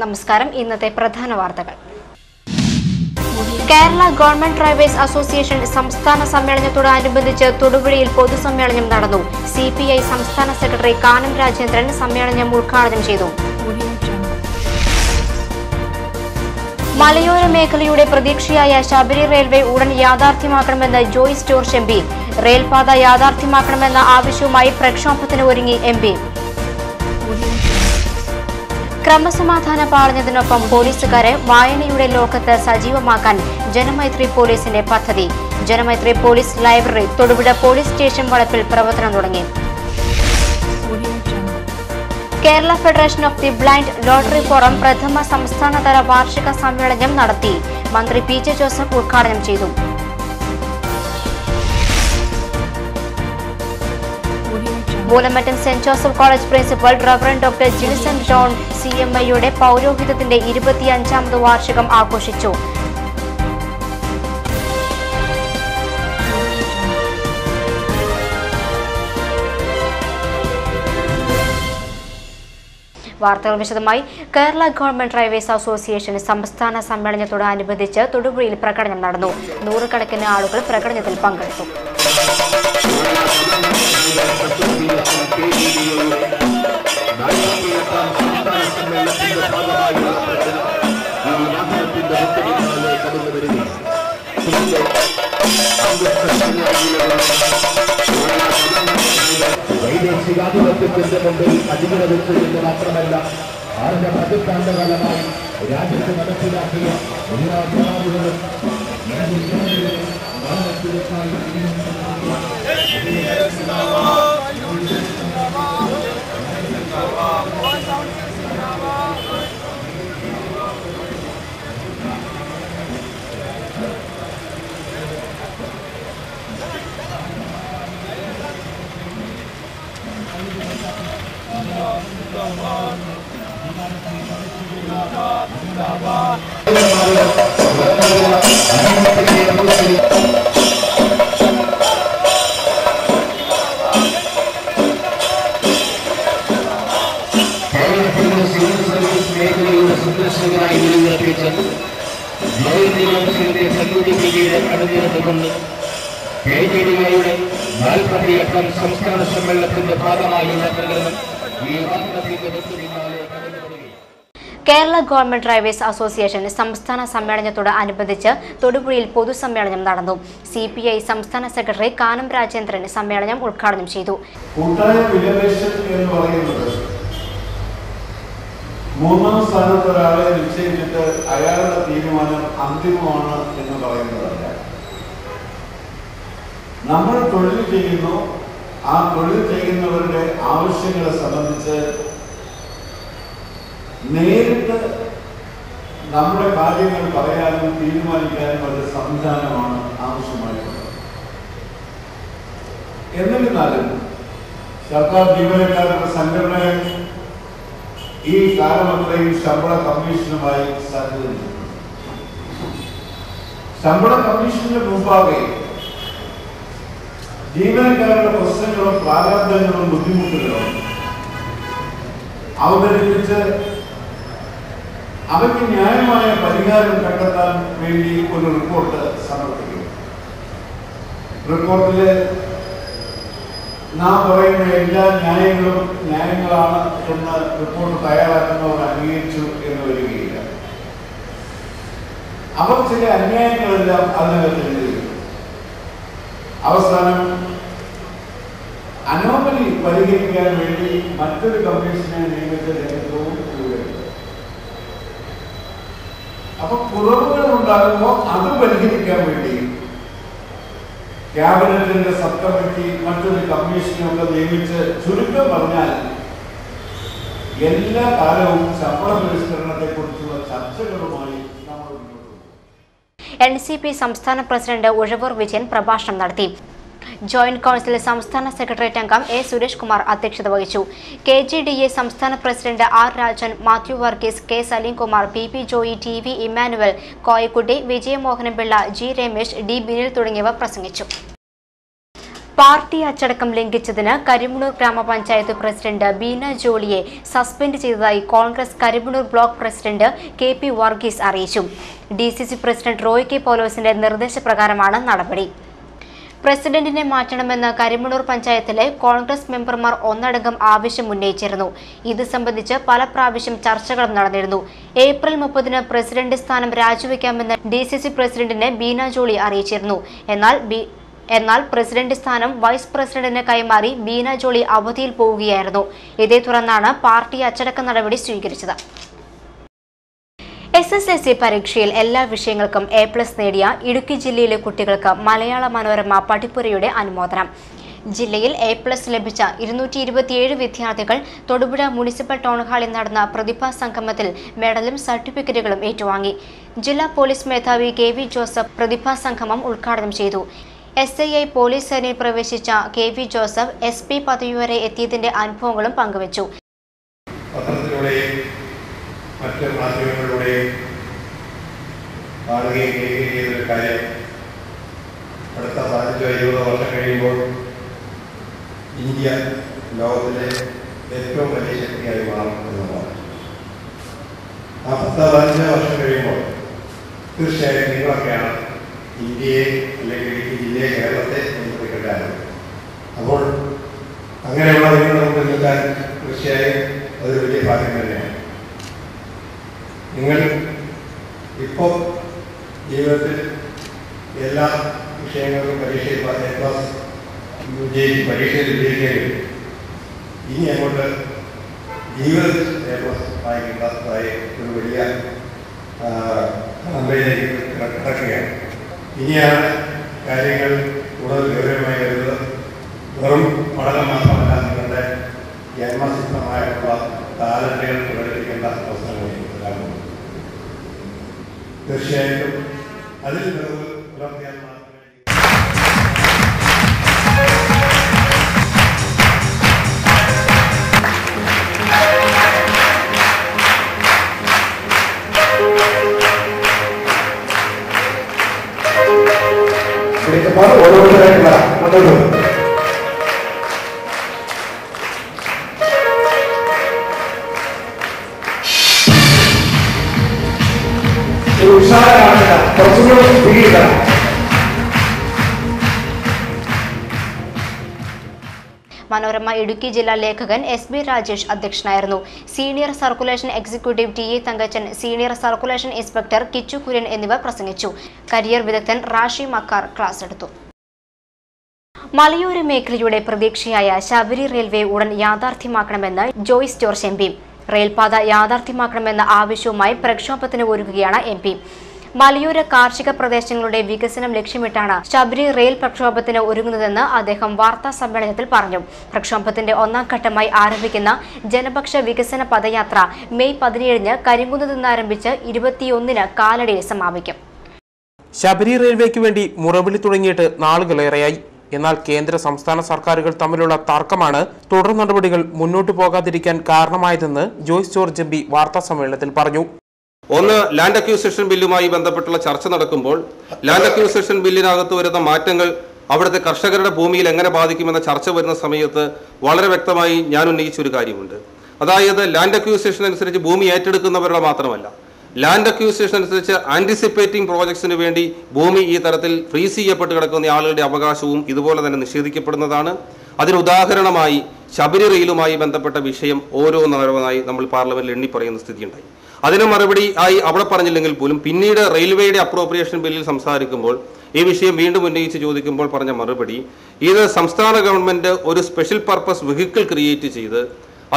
നമസ്കാരം. ഇന്നത്തെ പ്രധാന വാർത്തകൾ. കേരള ഗവൺമെന്റ് ഡ്രൈവേഴ്സ് അസോസിയേഷൻ സംസ്ഥാന സമ്മേളനത്തോടനുബന്ധിച്ച് തൊടുപുഴയിൽ പൊതുസമ്മേളനം നടന്നു. CPI സംസ്ഥാന സെക്രട്ടറി കാനം രാജേന്ദ്രൻ സമ്മേളനം ഉദ്ഘാടനം ചെയ്തു. മലയോര മേഖലയുടെ പ്രതീക്ഷയായ ശബരി റെയിൽവേ ഉടൻ യാഥാർത്ഥ്യമാക്കണമെന്ന് ജോയ്സ് ജോർജ് MP. റെയിൽപാത യാഥാർത്ഥ്യമാക്കണമെന്ന ആവശ്യവുമായി പ്രക്ഷോഭത്തിന് ഒരുങ്ങി MP. ക്രമസമാധാന പാലനത്തിനൊപ്പം പോലീസുകാരെ വായനയുടെ ലോകത്ത് സജീവമാക്കാൻ ജനമൈത്രി പോലീസിന്റെ പദ്ധതി. Janamaithri police library Thodupuzha police station വളപ്പിൽ പ്രവർത്തനം തുടങ്ങി. Kerala federation of the blind lottery forum പ്രഥമ സംസ്ഥാനതല വാർഷിക സമ്മേളനം നടത്തി. മന്ത്രി PJ ജോസഫ് ഉദ്ഘാടനം ചെയ്തു. Moolamattom saint Joseph college principal reverend doctor Jilson John CMIയുടെ പൗരോഹിത്യത്തിന്റെ 25ാമത് വാർഷികം ആഘോഷിച്ചു. വാർത്തകൾ വിശദമായി. കേരള ഗവൺമെന്റ് ഡ്രൈവേഴ്സ് അസോസിയേഷൻ സംസ്ഥാന സമ്മേളനത്തോടനുബന്ധിച്ച് തൊടുപുഴയിൽ പ്രകടനം നടന്നു. നൂറുകണക്കിന് ആളുകൾ പ്രകടനത്തിൽ പങ്കെടുത്തു. വൈദേശികാധിപത്യത്തിന്റെ മുമ്പിൽ അടിമ വെച്ചു എന്ന് മാത്രമല്ല ആർജ പതിറ്റാണ്ടുകാലമായി രാജ്യത്ത് നടപ്പിലാക്കിയ എല്ലാ ജനാധിപത്യങ്ങളും മേഖലയുടെ സന്ദർശകരായി നിലനിർത്തിച്ച ജോയിന്റെ സന്നിധിയുടെ അണിനിരന്നുകൊണ്ട് KJDIയുടെ 48ാം സംസ്ഥാന സമ്മേളനത്തിന്റെ ഭാഗമായുള്ള പ്രകടനം ഈ വാർത്തത്തിന്റെ പിന്നാലെ കടന്നുപോയി. കേരള ഗവൺമെന്റ് ഡ്രൈവേഴ്സ് അസോസിയേഷൻ സംസ്ഥാന സമ്മേളനത്തോടനുബന്ധിച്ച് തൊടുപുഴയിൽ പൊതുസമ്മേളനം നടന്നു. CPI സംസ്ഥാന സെക്രട്ടറി കാനം രാജേന്ദ്രൻ സമ്മേളനം ഉദ്ഘാടനം ചെയ്തു. മൂന്നാം സ്ഥാനത്ത് ഒരാളെ നിശ്ചയിച്ചിട്ട് അയാളുടെ തീരുമാനം അന്തിമമാണ് എന്ന് പറയുന്നതല്ല. നമ്മൾ തൊഴിൽ ചെയ്യുന്നു, ആ തൊഴിൽ ചെയ്യുന്നവരുടെ ആവശ്യങ്ങളെ സംബന്ധിച്ച് നേരിട്ട് നമ്മുടെ കാര്യങ്ങൾ പറയാനും തീരുമാനിക്കാനും ഒരു സംവിധാനമാണ് ആവശ്യമായിട്ടുള്ളത്. എന്നിരുന്നാലും സർക്കാർ ജീവനക്കാരുടെ സംഘടനകൾ ഈ കാലമത്രയും ശമ്പള കമ്മീഷനുമായി സഹകരിച്ചിട്ടുണ്ട്. ശമ്പള കമ്മീഷന് മുമ്പാകെ ജീവനക്കാരുടെ പ്രശ്നങ്ങളും പ്രാരാബ്ദങ്ങളും ബുദ്ധിമുട്ടുകളും അവതരിപ്പിച്ച് അവയ്ക്ക് ന്യായമായ പരിഹാരം കണ്ടെത്താൻ വേണ്ടി ഒരു റിപ്പോർട്ട് സമർപ്പിക്കും. റിപ്പോർട്ടില് നാം പറയുന്ന എല്ലാ ന്യായങ്ങളും ന്യായങ്ങളാണ് എന്ന് റിപ്പോർട്ട് തയ്യാറാക്കുന്നവർ അംഗീകരിച്ചു എന്ന് വരികയില്ല. അവർ ചില അന്യായങ്ങളെല്ലാം അതിനകത്ത് എഴുതിയിരിക്കും. അവസാനം അനോമലി പരിഹരിക്കാൻ വേണ്ടി മറ്റൊരു കമ്മീഷനെ നിയമിച്ച രംഗവും കൂടെയുണ്ട്. അപ്പൊ കുറവുകൾ ഉണ്ടാകുമ്പോൾ അത് പരിഹരിക്കാൻ വേണ്ടി ക്യാബിനറ്റിന്റെ സബ് കമ്മിറ്റി മറ്റൊരു കമ്മീഷനൊക്കെ നിയമിച്ച് ചുരുക്കം പറഞ്ഞാൽ എല്ലാ കാലവും ശമ്പള പരിഷ്കരണത്തെ കുറിച്ചുള്ള ചർച്ചകളുമായി നമ്മൾ മുന്നോട്ട് പോകും. NCP സംസ്ഥാന പ്രസിഡന്റ് ഉഴവൂർ വിജയൻ പ്രഭാഷണം നടത്തി. ജോയിന്റ് കൌൺസിൽ സംസ്ഥാന സെക്രട്ടേറിയറ്റ് അംഗം A. സുരേഷ് കുമാർ അധ്യക്ഷത വഹിച്ചു. KJDA സംസ്ഥാന president R. Rajan, Mathew Varghese, K. Saleemkumar, PP Joy, TV Emmanuel, Koyakutty, Vijayamohanapillai, G. Ramesh, D. Binil തുടങ്ങിയവർ പ്രസംഗിച്ചു. പാർട്ടി അച്ചടക്കം ലംഘിച്ചതിന് കരിമണ്ണൂർ ഗ്രാമപഞ്ചായത്ത് പ്രസിഡന്റ് ബീന ജോളിയെ സസ്പെൻഡ് ചെയ്തതായി Congress Karimannoor block president K P. Varghese അറിയിച്ചു. DCC president Roy K. പൗലോസിന്റെ നിർദ്ദേശപ്രകാരമാണ് നടപടി. പ്രസിഡന്റിനെ മാറ്റണമെന്ന് കരിമണ്ണൂർ പഞ്ചായത്തിലെ കോൺഗ്രസ് മെമ്പർമാർ ഒന്നടങ്കം ആവശ്യം ഉന്നയിച്ചിരുന്നു. ഇത് സംബന്ധിച്ച് പല പ്രാവശ്യം ചർച്ചകളും നടന്നിരുന്നു. ഏപ്രിൽ 30-ന് പ്രസിഡന്റ് സ്ഥാനം രാജിവെക്കാമെന്ന് DCC പ്രസിഡന്റിനെ ബീന ജോളി അറിയിച്ചിരുന്നു. എന്നാൽ പ്രസിഡന്റ് സ്ഥാനം വൈസ് പ്രസിഡന്റിന് കൈമാറി ബീന ജോളി അവധിയിൽ പോവുകയായിരുന്നു. ഇതേ തുടർന്നാണ് പാർട്ടി അച്ചടക്ക നടപടി സ്വീകരിച്ചത്. SSLC പരീക്ഷയിൽ എല്ലാ വിഷയങ്ങൾക്കും A+ നേടിയ ഇടുക്കി ജില്ലയിലെ കുട്ടികൾക്ക് മലയാള മനോരമ പഠിപ്പുരയുടെ അനുമോദനം. ജില്ലയിൽ A+ ലഭിച്ച 227 വിദ്യാർത്ഥികൾ തൊടുപുഴ മുനിസിപ്പൽ ടൗൺ ഹാളിൽ നടന്ന പ്രതിഭാ സംഗമത്തിൽ മെഡലും സർട്ടിഫിക്കറ്റുകളും ഏറ്റുവാങ്ങി. ജില്ലാ പോലീസ് മേധാവി KV ജോസഫ് പ്രതിഭാ സംഗമം ഉദ്ഘാടനം ചെയ്തു. SII പോലീസ് സേനയിൽ പ്രവേശിച്ച KV ജോസഫ് SP പദവി വരെ എത്തിയതിന്റെ അനുഭവങ്ങളും പങ്കുവച്ചു. പത്രത്തിലൂടെയും മറ്റ് മാധ്യമങ്ങളിലൂടെയും കാണുകയും കേൾക്കുകയും ചെയ്തൊരു കാര്യം അടുത്ത 15-20 വർഷം കഴിയുമ്പോൾ ഇന്ത്യ ലോകത്തിലെ ഏറ്റവും വലിയ ശക്തിയായി മാറും എന്നുള്ളതാണ്. ആ 10-15 വർഷം കഴിയുമ്പോൾ തീർച്ചയായും നിങ്ങളൊക്കെയാണ് ഇന്ത്യയെ അല്ലെങ്കിൽ ഈ ജില്ലയെ കേരളത്തെ നിയന്ത്രിക്കേണ്ടതാണ്. അപ്പോൾ അങ്ങനെയുള്ള നിങ്ങൾ നമുക്ക് നിൽക്കാൻ തീർച്ചയായും അതൊരു വലിയ ഭാഗ്യം തന്നെയാണ്. നിങ്ങൾ ഇപ്പോൾ ജീവിതത്തിൽ എല്ലാ വിഷയങ്ങൾക്കും പരീക്ഷയിൽ പരീക്ഷയിൽ വിജയിക്കുകയും ഇനി അങ്ങോട്ട് ജീവിതത്തിൽ വായിക്കുന്നതായി ഒരു വലിയ നന്മയിലേക്ക് കിടക്കുകയാണ്. ഇനിയാണ് കാര്യങ്ങൾ കൂടുതൽ ഗൗരവമായി വരുന്നത്. വെറും പഠനം മാത്രമല്ല, നിങ്ങളുടെ ജന്മസിദ്ധമായിട്ടുള്ള ടാലന്റുകൾ പ്രകടിപ്പിക്കേണ്ട അവസരങ്ങളിലേക്ക് വരാറുണ്ട്. തീർച്ചയായിട്ടും അതിൽ പുലർത്തിയാൽ ഓരോരുത്തരായിട്ടുള്ള മുന്നോട്ട് ഉത്സാഹമാണ് കുറച്ചുകൂടി പിടിയിട്ടാണ്. മനോരമ ഇടുക്കി ജില്ലാ ലേഖകൻ SB രാജേഷ് അധ്യക്ഷനായിരുന്നു. Senior circulation executive TA Thankachan, senior circulation inspector Kichu Kurian എന്നിവർ പ്രസംഗിച്ചു. കരിയർ വിദഗ്ധൻ റാഷി മക്കാർ ക്ലാസ് എടുത്തു. മലയോര മേഖലയുടെ പ്രതീക്ഷയായ ശബരി റെയിൽവേ ഉടൻ യാഥാർത്ഥ്യമാക്കണമെന്ന് ജോയ്സ് ജോർജ് MP. റെയിൽപാത യാഥാർത്ഥ്യമാക്കണമെന്ന ആവശ്യവുമായി പ്രക്ഷോഭത്തിന് ഒരുങ്ങുകയാണ് MP. മലയോര കാർഷിക പ്രദേശങ്ങളുടെ വികസനം ലക്ഷ്യമിട്ടാണ് ശബരി റെയിൽ പ്രക്ഷോഭത്തിന് ഒരുങ്ങുന്നതെന്ന് അദ്ദേഹം വാർത്താ സമ്മേളനത്തിൽ പറഞ്ഞു. പ്രക്ഷോഭത്തിന്റെ 1ാം ഘട്ടമായി ആരംഭിക്കുന്ന ജനപക്ഷ വികസന പദയാത്ര മെയ് 17-ന് കരിങ്കുന്നത്ത് നിന്ന് ആരംഭിച്ച് 21-ന് കാലടിയിൽ സമാപിക്കും. ശബരി റെയിൽവേക്ക് വേണ്ടി മുറവിളി തുടങ്ങിയിട്ട് നാളുകളേറെയായി. എന്നാൽ കേന്ദ്ര സംസ്ഥാന സർക്കാരുകൾ തമ്മിലുള്ള തർക്കമാണ് തുടർ നടപടികൾ മുന്നോട്ടു പോകാതിരിക്കാൻ കാരണമായതെന്ന് ജോയ്സ് ജോർജ് MP വാർത്താ സമ്മേളനത്തിൽ പറഞ്ഞു. ഒന്ന്, ലാൻഡ് അക്യൂസിഷൻ ബില്ലുമായി ബന്ധപ്പെട്ടുള്ള ചർച്ച നടക്കുമ്പോൾ ലാൻഡ് അക്യൂസിഷൻ ബില്ലിനകത്ത് വരുന്ന മാറ്റങ്ങൾ അവിടുത്തെ കർഷകരുടെ ഭൂമിയിൽ എങ്ങനെ ബാധിക്കുമെന്ന ചർച്ച വരുന്ന സമയത്ത് വളരെ വ്യക്തമായി ഞാൻ ഉന്നയിച്ചൊരു കാര്യമുണ്ട്. അതായത് ലാൻഡ് അക്യൂസിഷൻ അനുസരിച്ച് ഭൂമി ഏറ്റെടുക്കുന്നവരുടെ മാത്രമല്ല, ലാൻഡ് അക്യൂസിഷൻ അനുസരിച്ച് ആന്റിസിപ്പേറ്റിംഗ് പ്രോജക്ട്സിന് വേണ്ടി ഭൂമി ഈ തരത്തിൽ ഫ്രീസ് ചെയ്യപ്പെട്ട് കിടക്കുന്ന ആളുകളുടെ അവകാശവും ഇതുപോലെ തന്നെ നിഷേധിക്കപ്പെടുന്നതാണ്. അതിനുദാഹരണമായി ശബരി റെയിലുമായി ബന്ധപ്പെട്ട വിഷയം ഓരോന്നോരോന്നായി നമ്മൾ പാർലമെന്റിൽ എണ്ണി പറയുന്ന സ്ഥിതിയുണ്ടായി. അതിന് മറുപടി ആയി അവിടെ പറഞ്ഞില്ലെങ്കിൽ പോലും പിന്നീട് റെയിൽവേയുടെ അപ്രോപ്രിയേഷൻ ബില്ലിൽ സംസാരിക്കുമ്പോൾ ഈ വിഷയം വീണ്ടും ഉന്നയിച്ച് ചോദിക്കുമ്പോൾ പറഞ്ഞ മറുപടി, ഇത് സംസ്ഥാന ഗവൺമെന്റ് ഒരു സ്പെഷ്യൽ പർപ്പസ് വെഹിക്കിൾ ക്രിയേറ്റ് ചെയ്ത്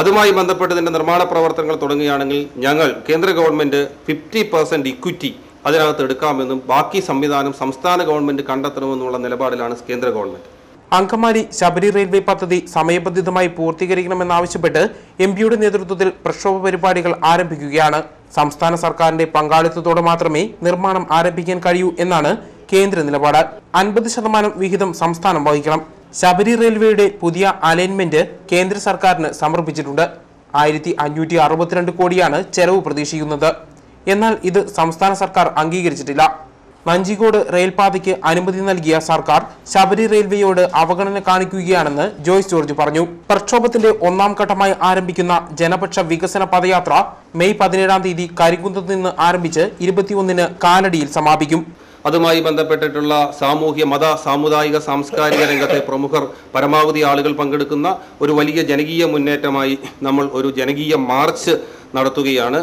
അതുമായി ബന്ധപ്പെട്ടതിന്റെ നിർമ്മാണ പ്രവർത്തനങ്ങൾ തുടങ്ങുകയാണെങ്കിൽ ഞങ്ങൾ കേന്ദ്ര ഗവൺമെന്റ് 50% ഇക്വിറ്റി അതിനകത്ത് എടുക്കാമെന്നും ബാക്കി സംവിധാനം സംസ്ഥാന ഗവൺമെന്റ് കണ്ടെത്തണമെന്നുള്ള നിലപാടിലാണ് കേന്ദ്ര ഗവൺമെന്റ്. അങ്കമാലി ശബരി റെയിൽവേ പദ്ധതി സമയബന്ധിതമായി പൂർത്തീകരിക്കണമെന്നാവശ്യപ്പെട്ട് MPയുടെ നേതൃത്വത്തിൽ പ്രക്ഷോഭ പരിപാടികൾ ആരംഭിക്കുകയാണ്. സംസ്ഥാന സർക്കാരിന്റെ പങ്കാളിത്തത്തോടെ മാത്രമേ നിർമ്മാണം ആരംഭിക്കാൻ കഴിയൂ എന്നാണ് കേന്ദ്ര നിലപാട്. 50% വിഹിതം സംസ്ഥാനം വഹിക്കണം. ശബരി റെയിൽവേയുടെ പുതിയ അലൈൻമെന്റ് കേന്ദ്ര സർക്കാരിന് സമർപ്പിച്ചിട്ടുണ്ട്. 1562 കോടിയാണ് ചെലവ് പ്രതീക്ഷിക്കുന്നത്. എന്നാൽ ഇത് സംസ്ഥാന സർക്കാർ അംഗീകരിച്ചിട്ടില്ല. നഞ്ചിക്കോട് റെയിൽപാതയ്ക്ക് അനുമതി നൽകിയ സർക്കാർ ശബരി റെയിൽവേയോട് അവഗണന കാണിക്കുകയാണെന്ന് ജോയ്സ് ജോർജ് പറഞ്ഞു. പ്രക്ഷോഭത്തിന്റെ ഒന്നാം ഘട്ടമായി ആരംഭിക്കുന്ന ജനപക്ഷ വികസന പദയാത്ര മെയ് 17-ാം തീയതി കരിങ്കുന്നത്ത് നിന്ന് ആരംഭിച്ച് 21-ന് കാലടിയിൽ സമാപിക്കും. അതുമായി ബന്ധപ്പെട്ടിട്ടുള്ള സാമൂഹ്യ മത സാമുദായിക സാംസ്കാരിക രംഗത്തെ പ്രമുഖർ പരമാവധി ആളുകൾ പങ്കെടുക്കുന്ന ഒരു വലിയ ജനകീയ മുന്നേറ്റമായി നമ്മൾ ഒരു ജനകീയ മാർച്ച് നടത്തുകയാണ്.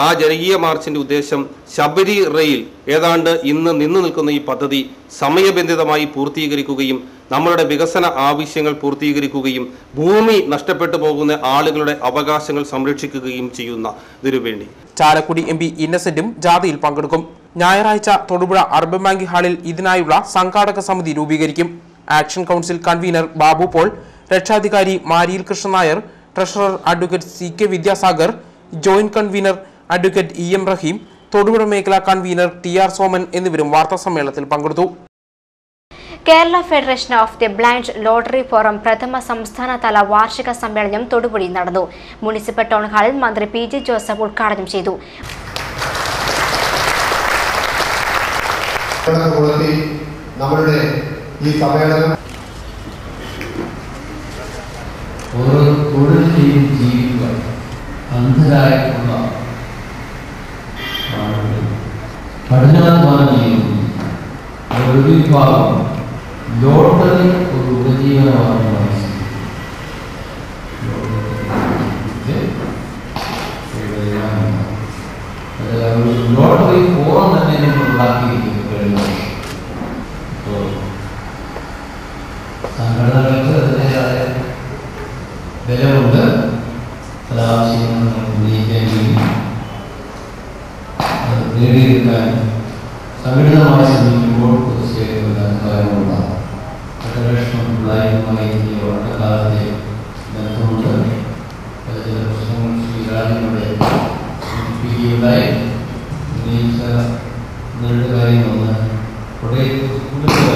ആ ജനകീയ മാർച്ചിന്റെ ഉദ്ദേശം ശബരി റെയിൽ ഏതാണ്ട് ഇന്ന് നിന്നു നിൽക്കുന്ന ഈ പദ്ധതി സമയബന്ധിതമായി പൂർത്തീകരിക്കുകയും നമ്മളുടെ വികസന ആവശ്യങ്ങൾ പൂർത്തീകരിക്കുകയും ഭൂമി നഷ്ടപ്പെട്ടു പോകുന്ന ആളുകളുടെ അവകാശങ്ങൾ സംരക്ഷിക്കുകയും ചെയ്യുന്നതിനു വേണ്ടി. ചാലക്കുടി MP ഇന്നസെന്റും ജാഥയിൽ പങ്കെടുക്കും. ഞായറാഴ്ച തൊടുപുഴ അർബൻ ബാങ്ക് ഹാളിൽ ഇതിനായുള്ള സംഘാടക സമിതി രൂപീകരിക്കും. Action council convener Babu Paul, രക്ഷാധികാരി Mariyil Krishnan Nair, treasurer advocate CK Vidyasagar, joint convener advocate EM Raheem, Thodupuzha മേഖലാ കൺവീനർ TR സോമൻ എന്നിവരും വാർത്താസമ്മേളനത്തിൽ പങ്കെടുത്തു. Kerala federation of the blind lottery forum പ്രഥമ സംസ്ഥാനതല വാർഷിക സമ്മേളനം തൊടുപുഴയിൽ നടന്നു. മുനിസിപ്പൽ ടൗൺ ഹാളിൽ മന്ത്രി PG ജോസഫ് ഉദ്ഘാടനം ചെയ്തു. നമ്മളുടെ ഈ സമ്മേളനം ഓരോ തൊഴിലും ജീവിക്കാൻ അന്ധരായിട്ടുള്ള പഠനാത്മാനം ചെയ്യുന്നു. ഒരു വിഭാഗം ലോട്ടറി ഒരു ഉപജീവനമാർഗമായി ലോട്ടറി ഫോറം തന്നെ നമ്മൾ ഉണ്ടാക്കിയിരിക്കുന്നു. സംഘടനകൾക്ക് അതിൻ്റെതായ ബലമുണ്ട്. പല ആവശ്യങ്ങളും നമ്മൾ ഉന്നയിക്കുകയും അത് നേടിയെടുക്കാൻ സംഘടിതമായി ശ്രമിക്കുമ്പോൾ തീർച്ചയായും ഒരു അധികാരമുണ്ടാകും. ഫെഡറേഷൻ ഓഫ് ബ്ലൈൻഡുമായി കാലത്തെ ബന്ധമുണ്ട്. ചില പ്രശ്നങ്ങൾ ശ്രീരാജിലൂടെ സൂചിപ്പിക്കുകയുണ്ടായി. ഉന്നയിച്ച രണ്ട് കാര്യങ്ങളൊന്ന് കുറേ കൂടുതൽ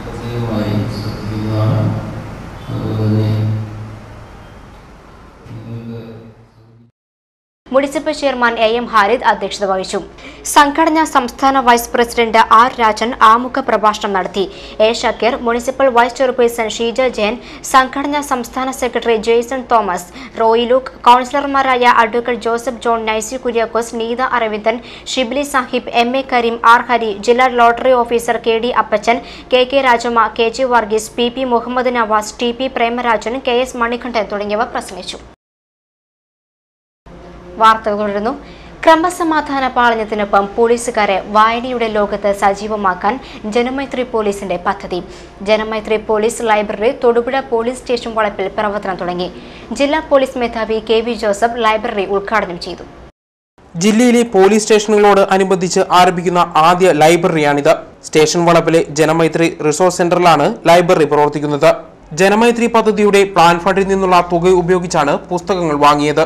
പ്രത്യേകമായി ശ്രദ്ധിക്കുന്നതാണ്. അതുപോലെ തന്നെ മുനിസിപ്പൽ ചെയർമാൻ AM ഹാരിദ് അധ്യക്ഷത വഹിച്ചു. സംഘടനാ സംസ്ഥാന വൈസ് പ്രസിഡന്റ് R രാജൻ ആമുഖ പ്രഭാഷണം നടത്തി. A Shakeer, municipal vice chairperson Sheeja Jayan, സംഘടനാ സംസ്ഥാന സെക്രട്ടറി ജെയ്സൺ തോമസ്, റോയി ലൂക്ക്, കൌൺസിലർമാരായ advocate Joseph John, Naisy Kuriakose, Neetha Aravindan, Shibli Sahib, MA Kareem, R Hari, ജില്ലാ lottery officer KD Appachan, KK Rajamma, KG Varghese, PP Muhammad Navas, TP Premarajan, KS Manikandan തുടങ്ങിയവർ പ്രസംഗിച്ചു. വാർത്തകൾ തുടരുന്നു. ക്രമസമാധാന പാലനത്തിനൊപ്പം പോലീസുകാരെ വായനയുടെ ലോകത്ത് സജീവമാക്കാൻ ജനമൈത്രി പോലീസിന്റെ പദ്ധതി. Janamaithri police library Thodupuzha police station വളപ്പിൽ പ്രവർത്തനം തുടങ്ങി. ജില്ലാ പോലീസ് മേധാവി KV ജോസഫ് ലൈബ്രറി ഉദ്ഘാടനം ചെയ്തു. ജില്ലയിലെ പോലീസ് സ്റ്റേഷനുകളോട് അനുബന്ധിച്ച് ആരംഭിക്കുന്ന ആദ്യ ലൈബ്രറിയാണിത്. സ്റ്റേഷൻ വളപ്പിലെ ജനമൈത്രി റിസോഴ്സ് സെന്ററിലാണ് ലൈബ്രറി പ്രവർത്തിക്കുന്നത്. ജനമൈത്രി പദ്ധതിയുടെ പ്ലാൻ ഫണ്ടിൽ നിന്നുള്ള തുക ഉപയോഗിച്ചാണ് പുസ്തകങ്ങൾ വാങ്ങിയത്.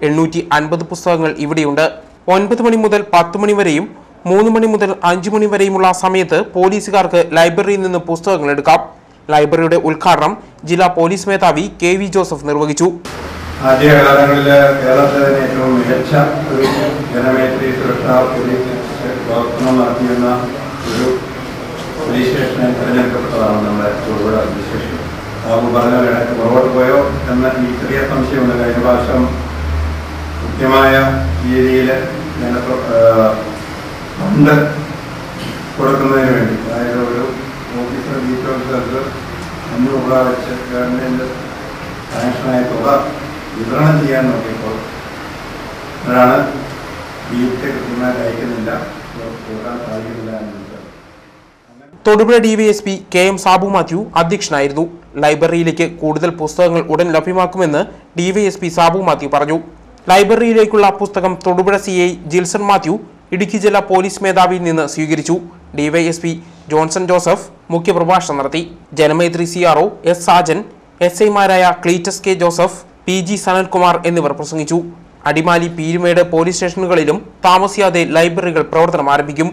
850 പുസ്തകങ്ങൾ ഇവിടെയുണ്ട്. 9 മണി മുതൽ 10 മണി വരെയും 3 മണി മുതൽ 5 മണി വരെയുമുള്ള സമയത്ത് പോലീസുകാർക്ക് ലൈബ്രറിയിൽ നിന്ന് പുസ്തകങ്ങൾ എടുക്കാം. ലൈബ്രറിയുടെ ഉദ്ഘാടനം ജില്ലാ പോലീസ് മേധാവി KV ജോസഫ് നിർവഹിച്ചു. ആദ്യകാലങ്ങളിൽ കേരളത്തിലെ ഏറ്റവും മികച്ച ഒരു ജനമൈത്രി സുരക്ഷാ പ്രവർത്തനം നടത്തിയിരുന്ന ഒരു പോലീസ് സ്റ്റേഷനെ തിരഞ്ഞെടുക്കപ്പെട്ടതാണ് നമ്മുടെ തൊടുപുഴ പോലീസ് സ്റ്റേഷൻ. ബാബു പറഞ്ഞ ഇടയ്ക്ക് പുറകോട്ട് പോയോ എന്ന ഈ ചെറിയ സംശയമുണ്ട്. കഴിഞ്ഞ പ്രാവശ്യം കൃത്യമായ രീതിയിൽ ഫണ്ട് കൊടുക്കുന്നതിന് വേണ്ടി, അതായത് ഒരു ഓഫീസർ ബീറ്റ് ഓഫീസർക്ക് 5 രൂപ വെച്ച് ഗവൺമെൻറ് സാങ്ഷനായ തുക വിതരണം ചെയ്യാൻ നോക്കിയപ്പോൾ അതാണ് ബീറ്റ് കൃത്യമായിട്ട് അയക്കുന്നില്ല, കൂടാൻ സാധിക്കുന്നില്ല എന്നുള്ളത്. തൊടുപുഴ DYSP KM സാബു മാത്യു അധ്യക്ഷനായിരുന്നു. ലൈബ്രറിയിലേക്ക് കൂടുതൽ പുസ്തകങ്ങൾ ഉടൻ ലഭ്യമാക്കുമെന്ന് DYSP സാബു മാത്യു പറഞ്ഞു. ലൈബ്രറിയിലേക്കുള്ള പുസ്തകം തൊടുപുഴ CI ജിൽസൺ മാത്യു ഇടുക്കി ജില്ലാ പോലീസ് മേധാവിയിൽ നിന്ന് സ്വീകരിച്ചു. DYSP ജോൺസൺ ജോസഫ് മുഖ്യപ്രഭാഷണം നടത്തി. Janamaithri CRO S Sajan, SI മാരായ Cleetus K Joseph, PG Sanalkumar എന്നിവർ പ്രസംഗിച്ചു. അടിമാലി, പീരുമേട് പോലീസ് സ്റ്റേഷനുകളിലും താമസിയാതെ ലൈബ്രറികൾ പ്രവർത്തനം ആരംഭിക്കും.